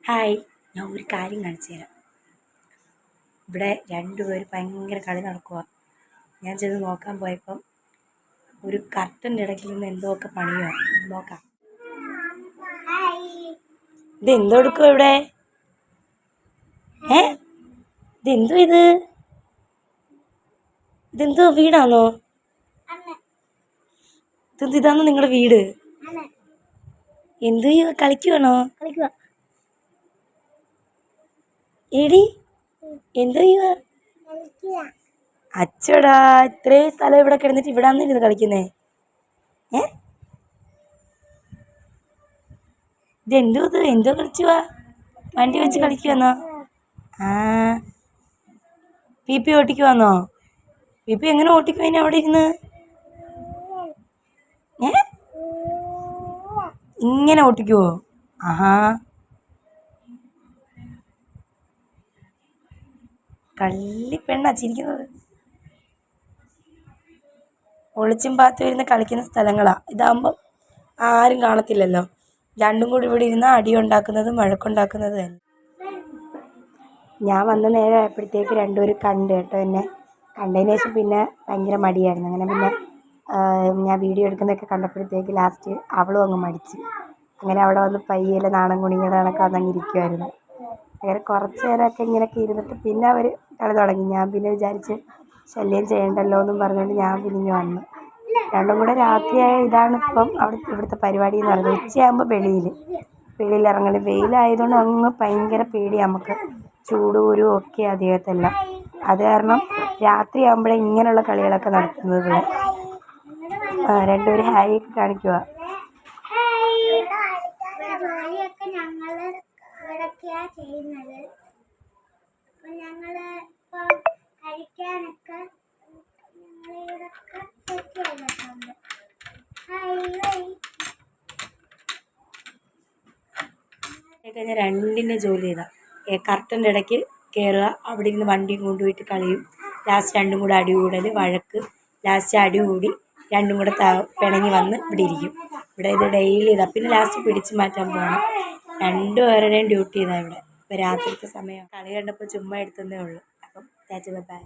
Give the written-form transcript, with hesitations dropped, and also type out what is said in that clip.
Hi, ഞാൻ ഒരു കാര്യം കാണിച്ചു തരാം. ഇവിടെ രണ്ടുപേർ ഭയങ്കര കളി നടക്കുക. ഞാൻ ചെന്ന് നോക്കാൻ പോയപ്പം ഒരു കർട്ടൻ്റെ ഇടയ്ക്ക് നിന്ന് എന്തോക്കെ പണിയോ. നോക്കാം. ഇതെന്തോ എടുക്കുക ഇവിടെ? ഇതെന്തോ ഇതെന്തോ വീടാണോ? ഇതാണോ നിങ്ങളുടെ വീട്? എന്തോ കളിക്കുവാണോ? എടി എന്തോ അച്ചടാ, ഇത്രയും സ്ഥലം ഇവിടെ കിടന്നിട്ട് ഇവിടെ ഇരുന്ന് കളിക്കുന്നേ. ഇതെന്തോ എന്തോ കളിച്ചുവാ? വണ്ടി വെച്ച് കളിക്കുവാന്നോ? ആ, പി ഓട്ടിക്കുവാന്നോ? പി എങ്ങനെ ഓട്ടിക്കുവാ അവിടെ ഇരുന്ന്? ഇങ്ങനെ ഓട്ടിക്കുവോ? ആഹാ, കള്ളി പെണ്ണാ ചിരിക്കുന്നത്. ഒളിച്ചും പാത്തും ഇരുന്ന് കളിക്കുന്ന സ്ഥലങ്ങളാണ്. ഇതാകുമ്പം ആരും കാണത്തില്ലല്ലോ. രണ്ടും കൂടി ഇവിടെ ഇരുന്ന് അടി ഉണ്ടാക്കുന്നതും വഴക്കുണ്ടാക്കുന്നതും തന്നെ. ഞാൻ വന്ന നേരം ആയപ്പോഴത്തേക്ക് രണ്ടുപേരും കണ്ടു കേട്ടോ. എന്നെ കണ്ടതിന് ശേഷം പിന്നെ ഭയങ്കര മടിയായിരുന്നു. അങ്ങനെ പിന്നെ ഞാൻ വീഡിയോ എടുക്കുന്നതൊക്കെ കണ്ടപ്പോഴത്തേക്ക് ലാസ്റ്റ് അവളും അങ്ങ് മടിച്ച്. അങ്ങനെ അവിടെ വന്ന് പയ്യലെ നാണം കുണിയുടെ കണക്ക് വന്നങ്ങ് ഇരിക്കുമായിരുന്നു. അങ്ങനെ കുറച്ച് നേരമൊക്കെ ഇങ്ങനെയൊക്കെ ഇരുന്നിട്ട് പിന്നെ അവർ കളി തുടങ്ങി. ഞാൻ പിന്നെ വിചാരിച്ച് ശല്യം ചെയ്യണ്ടല്ലോ എന്നും പറഞ്ഞുകൊണ്ട് ഞാൻ പിരിഞ്ഞ് വന്നു. രണ്ടും കൂടെ രാത്രിയായ ഇതാണിപ്പം ഇവിടുത്തെ പരിപാടി എന്ന് പറയുന്നത്. ഉച്ചയാകുമ്പോൾ വെളിയിലിറങ്ങൽ. വെയിലായതുകൊണ്ട് അങ്ങ് ഭയങ്കര പേടി നമുക്ക്. ചൂടുകുരു ഒക്കെ അദ്ദേഹത്തെല്ലാം. അത് കാരണം രാത്രിയാകുമ്പോഴേ ഇങ്ങനെയുള്ള കളികളൊക്കെ നടത്തുന്നത്. രണ്ടുപേരും ഹായ് ഒക്കെ കാണിക്കുക. കഴിഞ്ഞാൽ രണ്ടിൻ്റെ ജോലി ചെയ്താൽ കർട്ടൻ്റെ ഇടയ്ക്ക് കയറുക, അവിടെ ഇരുന്ന് വണ്ടിയും കൊണ്ടുപോയിട്ട് കളിയും. ലാസ്റ്റ് രണ്ടും കൂടെ അടി കൂടൽ, വഴക്ക്. ലാസ്റ്റ് അടി കൂടി രണ്ടും കൂടെ പിണങ്ങി വന്ന് ഇവിടെ ഇരിക്കും. ഇവിടെ ഇത് ഡെയിലി ഇതാ. പിന്നെ ലാസ്റ്റ് പിടിച്ച് മാറ്റാൻ പോകണം. രണ്ടുപേരുടെയും ഡ്യൂട്ടി ഇതാ ഇവിടെ. ഇപ്പോൾ രാത്രിത്തെ സമയം. കളി കണ്ടപ്പോൾ ചുമ്മാ എടുത്തതേ ഉള്ളൂ. അപ്പം ബൈ.